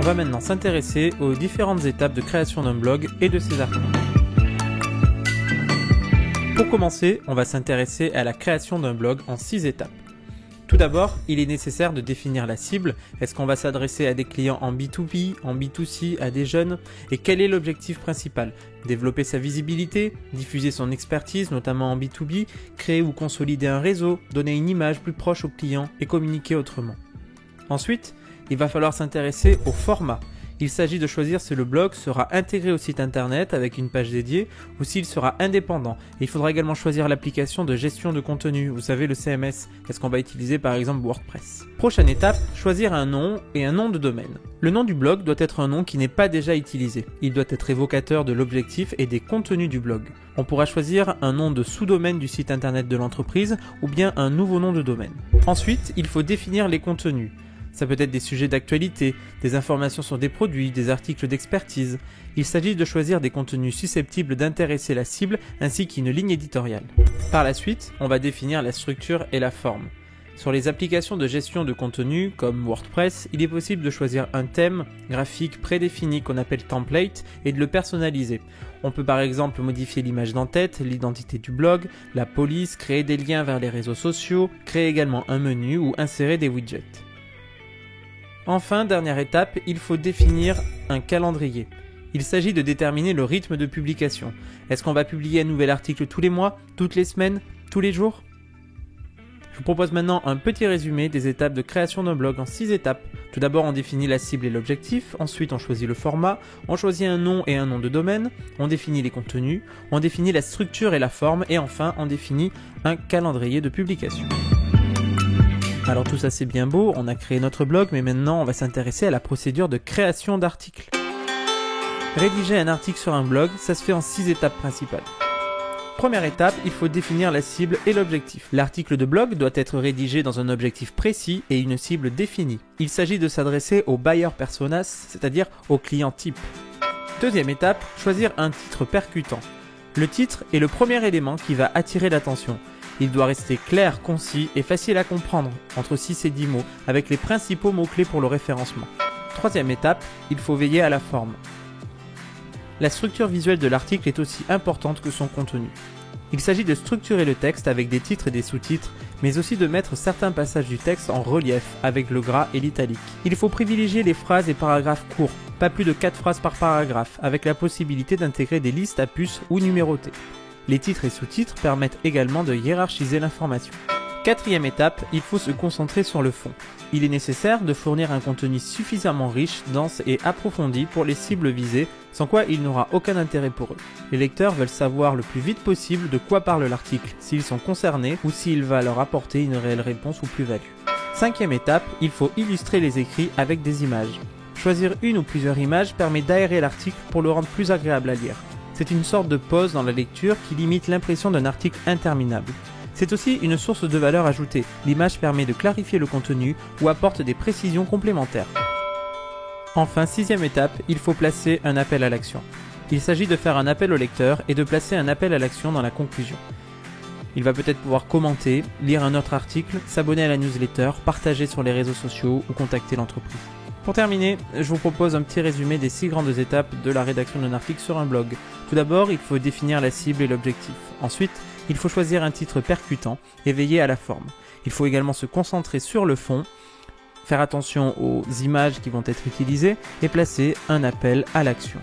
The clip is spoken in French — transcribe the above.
va maintenant s'intéresser aux différentes étapes de création d'un blog et de ses articles. Pour commencer, on va s'intéresser à la création d'un blog en 6 étapes. Tout d'abord, il est nécessaire de définir la cible. Est-ce qu'on va s'adresser à des clients en B2B, en B2C, à des jeunes? Et quel est l'objectif principal? Développer sa visibilité, diffuser son expertise, notamment en B2B, créer ou consolider un réseau, donner une image plus proche aux clients et communiquer autrement. Ensuite, il va falloir s'intéresser au format. Il s'agit de choisir si le blog sera intégré au site internet avec une page dédiée ou s'il sera indépendant. Et il faudra également choisir l'application de gestion de contenu, vous savez le CMS. Est-ce qu'on va utiliser par exemple WordPress? Prochaine étape, choisir un nom et un nom de domaine. Le nom du blog doit être un nom qui n'est pas déjà utilisé. Il doit être évocateur de l'objectif et des contenus du blog. On pourra choisir un nom de sous-domaine du site internet de l'entreprise ou bien un nouveau nom de domaine. Ensuite, il faut définir les contenus. Ça peut être des sujets d'actualité, des informations sur des produits, des articles d'expertise. Il s'agit de choisir des contenus susceptibles d'intéresser la cible ainsi qu'une ligne éditoriale. Par la suite, on va définir la structure et la forme. Sur les applications de gestion de contenu comme WordPress, il est possible de choisir un thème graphique prédéfini qu'on appelle template et de le personnaliser. On peut par exemple modifier l'image d'en-tête, l'identité du blog, la police, créer des liens vers les réseaux sociaux, créer également un menu ou insérer des widgets. Enfin, dernière étape, il faut définir un calendrier. Il s'agit de déterminer le rythme de publication. Est-ce qu'on va publier un nouvel article tous les mois, toutes les semaines, tous les jours? Je vous propose maintenant un petit résumé des étapes de création d'un blog en 6 étapes. Tout d'abord, on définit la cible et l'objectif, ensuite on choisit le format, on choisit un nom et un nom de domaine, on définit les contenus, on définit la structure et la forme, et enfin on définit un calendrier de publication. Alors tout ça c'est bien beau, on a créé notre blog, mais maintenant on va s'intéresser à la procédure de création d'articles. Rédiger un article sur un blog, ça se fait en 6 étapes principales. Première étape, il faut définir la cible et l'objectif. L'article de blog doit être rédigé dans un objectif précis et une cible définie. Il s'agit de s'adresser au buyer personas, c'est-à-dire au client type. Deuxième étape, choisir un titre percutant. Le titre est le premier élément qui va attirer l'attention. Il doit rester clair, concis et facile à comprendre, entre 6 et 10 mots, avec les principaux mots-clés pour le référencement. Troisième étape, il faut veiller à la forme. La structure visuelle de l'article est aussi importante que son contenu. Il s'agit de structurer le texte avec des titres et des sous-titres, mais aussi de mettre certains passages du texte en relief avec le gras et l'italique. Il faut privilégier les phrases et paragraphes courts, pas plus de 4 phrases par paragraphe, avec la possibilité d'intégrer des listes à puces ou numérotées. Les titres et sous-titres permettent également de hiérarchiser l'information. Quatrième étape, il faut se concentrer sur le fond. Il est nécessaire de fournir un contenu suffisamment riche, dense et approfondi pour les cibles visées, sans quoi il n'aura aucun intérêt pour eux. Les lecteurs veulent savoir le plus vite possible de quoi parle l'article, s'ils sont concernés ou s'il va leur apporter une réelle réponse ou plus-value. Cinquième étape, il faut illustrer les écrits avec des images. Choisir une ou plusieurs images permet d'aérer l'article pour le rendre plus agréable à lire. C'est une sorte de pause dans la lecture qui limite l'impression d'un article interminable. C'est aussi une source de valeur ajoutée. L'image permet de clarifier le contenu ou apporte des précisions complémentaires. Enfin, sixième étape, il faut placer un appel à l'action. Il s'agit de faire un appel au lecteur et de placer un appel à l'action dans la conclusion. Il va peut-être pouvoir commenter, lire un autre article, s'abonner à la newsletter, partager sur les réseaux sociaux ou contacter l'entreprise. Pour terminer, je vous propose un petit résumé des 6 grandes étapes de la rédaction d'un article sur un blog. Tout d'abord, il faut définir la cible et l'objectif. Ensuite, il faut choisir un titre percutant et veiller à la forme. Il faut également se concentrer sur le fond, faire attention aux images qui vont être utilisées et placer un appel à l'action.